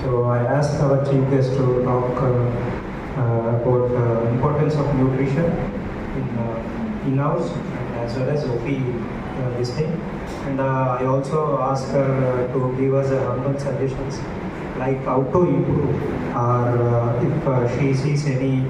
So I asked our chief guest to talk about importance of nutrition in-house as well as OP this thing. And I also asked her to give us humble suggestions like how to improve or if she sees any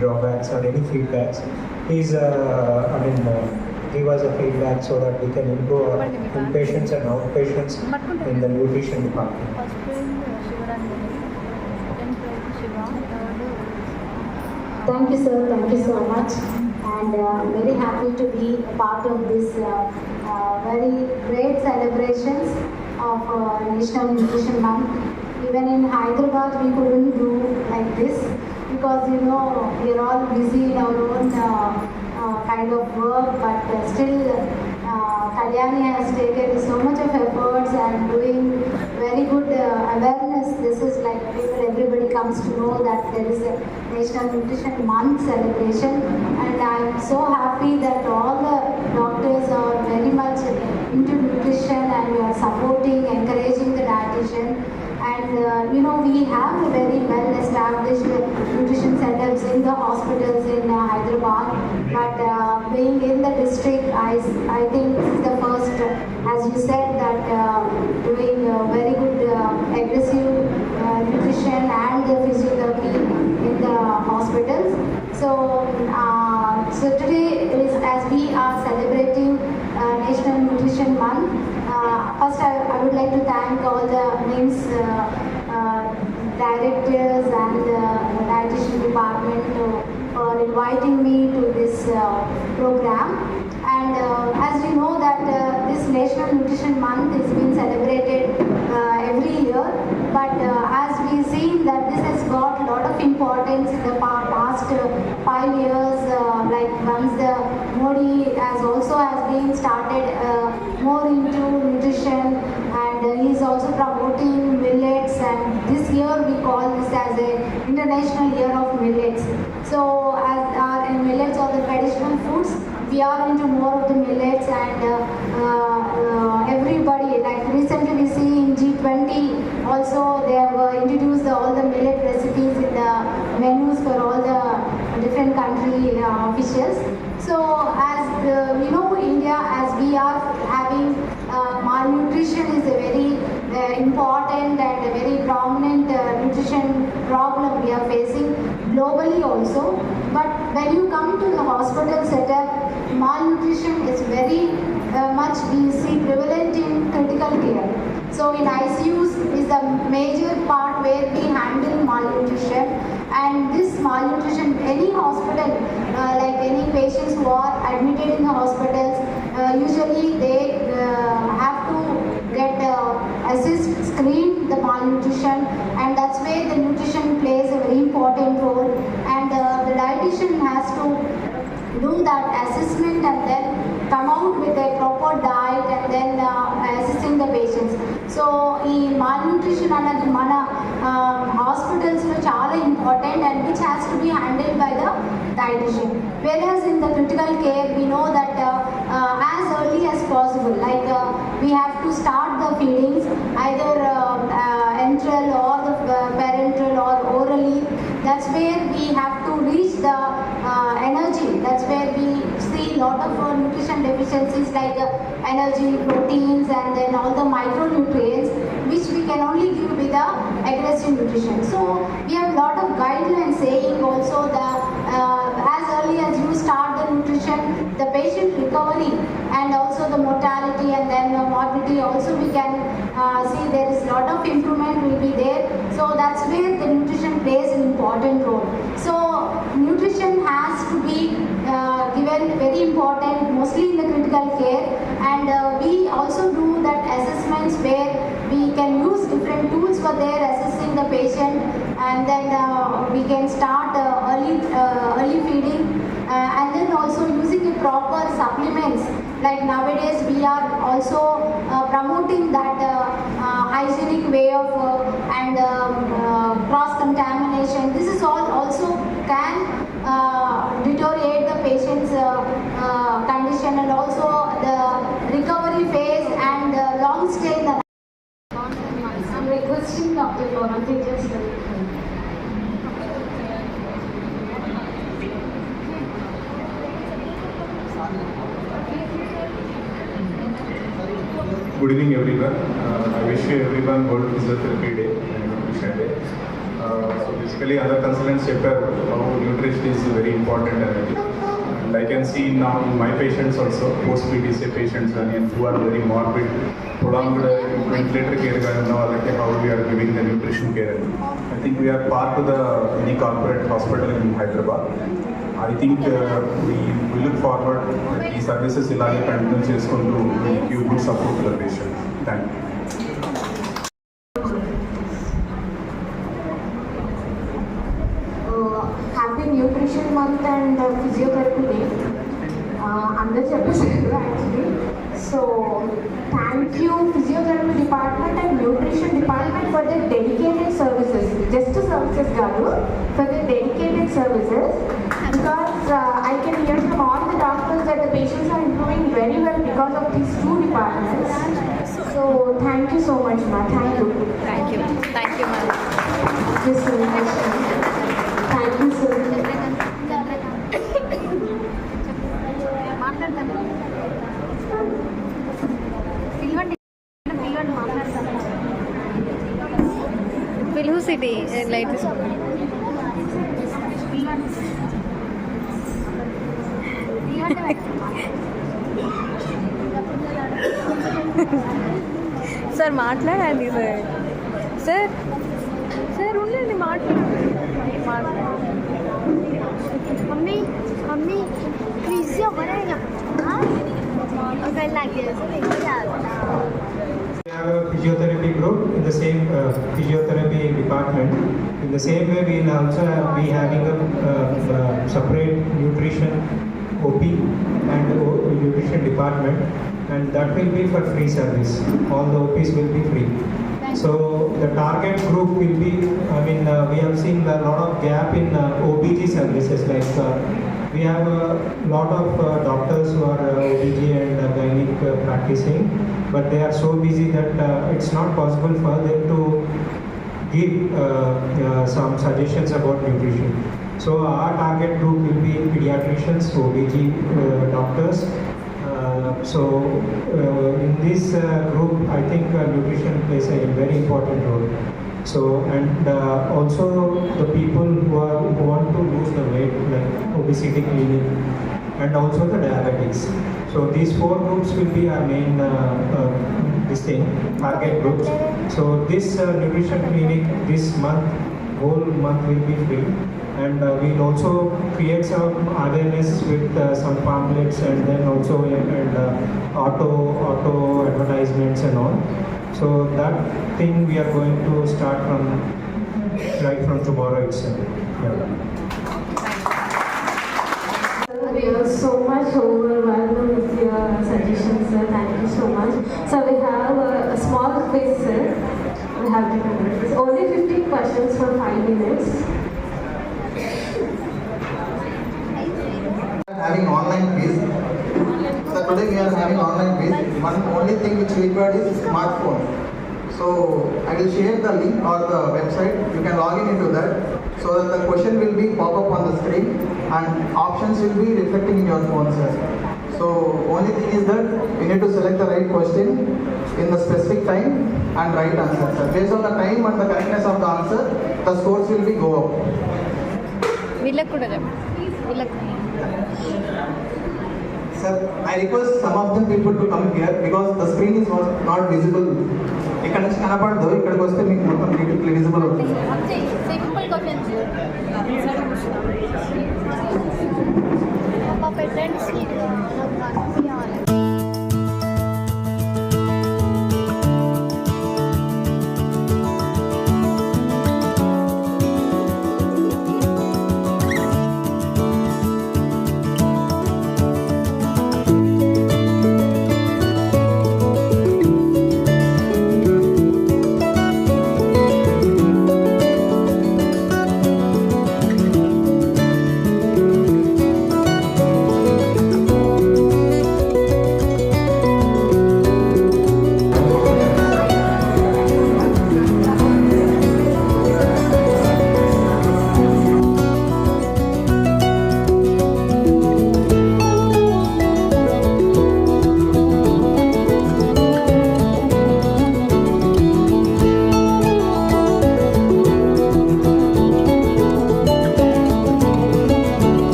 drawbacks or any feedbacks. Please, give us a feedback so that we can improve our inpatients and outpatients in the nutrition department. Thank you, sir. Thank you so much. And very happy to be a part of this very great celebrations of National Nutrition Month. Even in Hyderabad, we couldn't do like this because we are all busy in our own kind of work, but still Kalyani has taken so much of efforts and doing very good awareness. This is like everybody comes to know that there is a National Nutrition Month celebration, and I am so happy that all the doctors are very much into nutrition and we are supporting, encouraging the dietitian. And we have a very well established nutrition setups in the hospitals in Hyderabad, but being in the district, I think this is the first, as you said, that doing very good aggressive nutrition and the physiotherapy in the hospitals. So today is, as we are celebrating National Nutrition Month. First, I would like to thank all the NIMS directors and the dietitian department for inviting me to this program. And as you know that this National Nutrition Month is being celebrated every year, but as we see that this has got a lot of importance in the past 5 years, like once the Modi has been started more into nutrition, and he is also promoting millets, and this year we call this as a International Year of Millets. So as our millets are the traditional foods, we are into more of the millets, and everybody, like recently we see in G20 also they have introduced all the millet recipes in the menus for all the different country officials. So as we know, India, as we are having malnutrition is a very important and a very prominent nutrition problem we are facing globally also. But when you come to the hospital setup, malnutrition is very much we see prevalent in critical care. So in ICUs is the major part where we handle malnutrition, and this malnutrition, any hospital, like any patients who are admitted in the hospitals, usually they have to get screen the malnutrition, and that's where the nutrition plays a very important role, and the dietitian has to do that assessment and then come out with a proper diet and then assisting the patients. So ఈ malnutrition అన్నది మన హాస్పిటల్స్లో చాలా important and which has to be handled by the dietitian. Whereas in the critical care, we know that as early as possible, like we have to start the feedings either enteral or the parenteral or orally. That's where we have to reach the energy. That's where we see a lot of nutrition deficiencies like energy, proteins, and then all the micronutrients, which we can only give with the aggressive nutrition. So we have a lot of guidelines saying also that as early as you start the nutrition, the patient recovery and also the mortality and then morbidity also we can see there is a lot of improvement will be there. So that's where the nutrition plays an important role. So nutrition has to be given very important, mostly in the critical care, and we also do that assessments where we can use different tools for their assessing the patient, and then we can start early feeding, and then also using the proper supplements. Like nowadays we are also promoting that hygienic way of and cross contamination. This is all also can deteriorate the patient's condition and also the recovery phase and long stay in the. I'm requesting Dr. Lora contagious. Good evening, everyone. I wish you everyone World Physiotherapy Day and Nutrition Day. So basically, other consultants said how nutrition is very important, and I can see now in my patients also, post-PTCA patients and who are very morbid, prolonged ventilator care, now how we are giving the nutrition care. I think we are part of the any corporate hospital in Hyderabad. I think we look forward that these services ilage continue cheskunటూ give good support to the patient. Thank you. Happy Nutrition Month and Physiotherapy Day. అందరు చెప్పేసారు actually. So thank you Physiotherapy Department and Nutrition Department for their dedicated services. Just services కాదు, for their dedicated services. Because I can hear from all the doctors that the patients are improving very well because of these two departments. So thank you so much, ma. Thank you. Thank you, ma'am. Thank you so much. Thank you so much. Pilhu City light is sir మాట్లాడండి sir sir sir ఉండండి మాట్లాడండి mummy mummy pizza बनाएगा हाँ अगर लगे We have a physiotherapy group in the same physiotherapy department. In the same way, we will also be having a separate nutrition OP and nutrition department, and that will be for free service. All the OPs will be free. So the target group will be, we have seen a lot of gap in OBG services. Like we have a lot of doctors who are OBG and gynec practicing, but they are so busy that it's not possible for them to give some suggestions about nutrition. So our target group will be pediatricians, OBG doctors. In this group, I think nutrition plays a very important role. So, and also the people who want to lose the weight, like obesity clinic, and also the diabetics. So these four groups will be our main target groups. So this nutrition clinic this month, whole month will be free. And we'll also create some awareness with some pamphlets and then also auto advertisements and all. So that thing we are going to start right from tomorrow itself. Yeah. We are so much overwhelmed with your suggestions, sir. Thank you so much. So we have a small quiz, sir. We have different quizzes. Only 15 questions for 5 minutes. Having online quiz. So today we are having online quiz. One only thing which required is smartphone. So I will share the link or the website. You can log in into that. So that the question will be pop up on the screen and options will be reflecting in your phone, sir. So only thing is that you need to select the right question in the specific time and right answer, sir. Based on the time and the correctness of the answer, the scores will be go up. వీళ్ళకి కూడా వీళ్ళకి Sir, I request some of them people to come here because the screen is not visible. ఇక్కడ నుంచి కనపడదు, ఇక్కడికి వస్తే మీకు మొత్తం విజిబుల్ అవుతుంది. సింపుల్ క్వశ్చన్స్ పెట్టండి స్క్రీన్లో నాకు కనిపించాలి.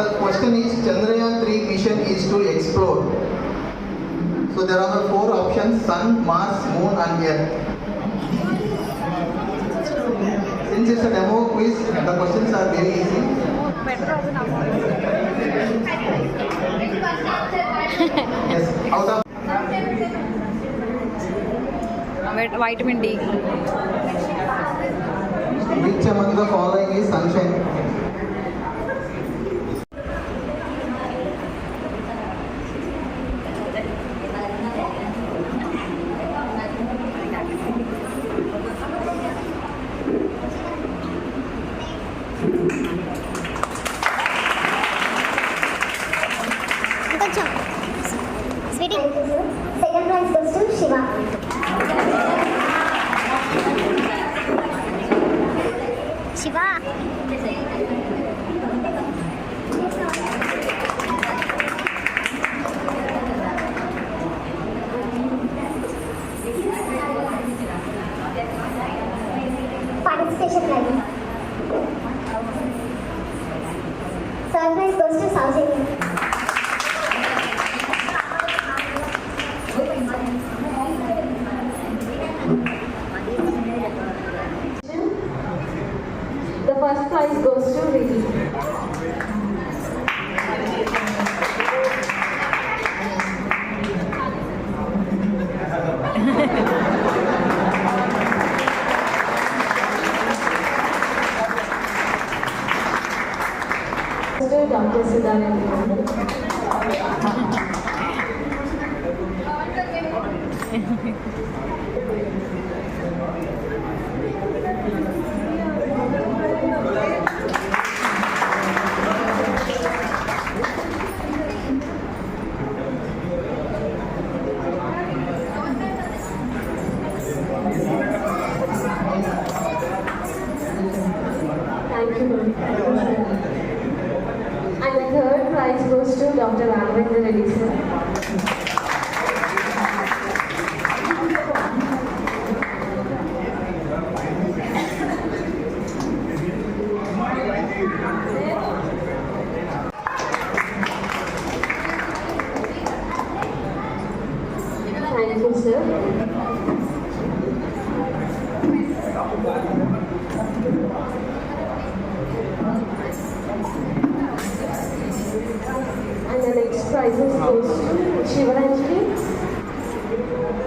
the question is Chandrayaan 3 mission is to explore. So there are the 4 options: Sun, Mars, Moon and Earth. Since it's a demo quiz, the questions are very easy. Yes, out of vitamin D. which among the following is sunshine? కొంచెం Sweety. Second prize goes to Shiva. Shiva participation prize. Third prize goes to Soujanya. The first prize goes to Riddhi. Dr. Siddharth. Thank you, ma'am. And the third prize goes to Dr. Raghvendra Reddy, sir. Thank you, sir. And the next prizes goes to Shivaranjali.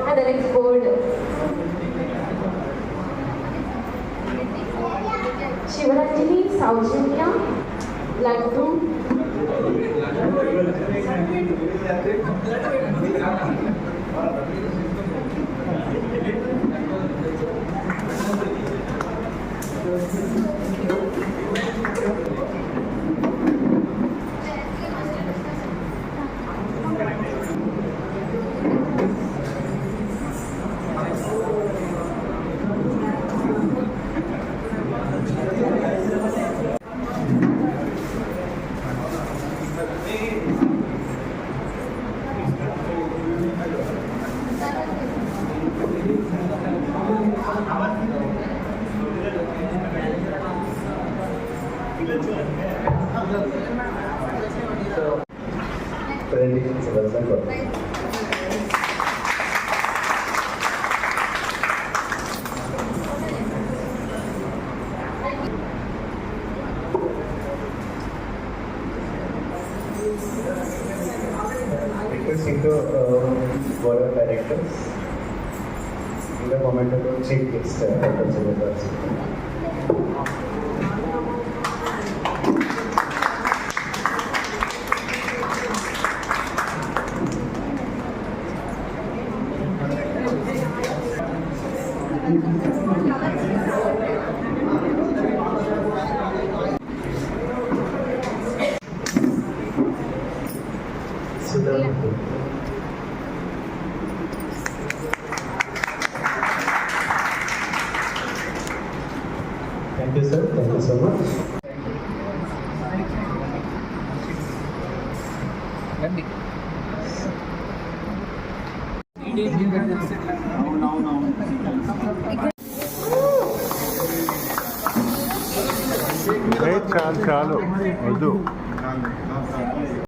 And the next board. Shivaranjali, Saujanya, Laddu. Presentation selection for requesting to board of directors in the moment of chief guest Dr. Siddharth. Thank you, sir. Thank you so much. చాలు చాలు వద్దు not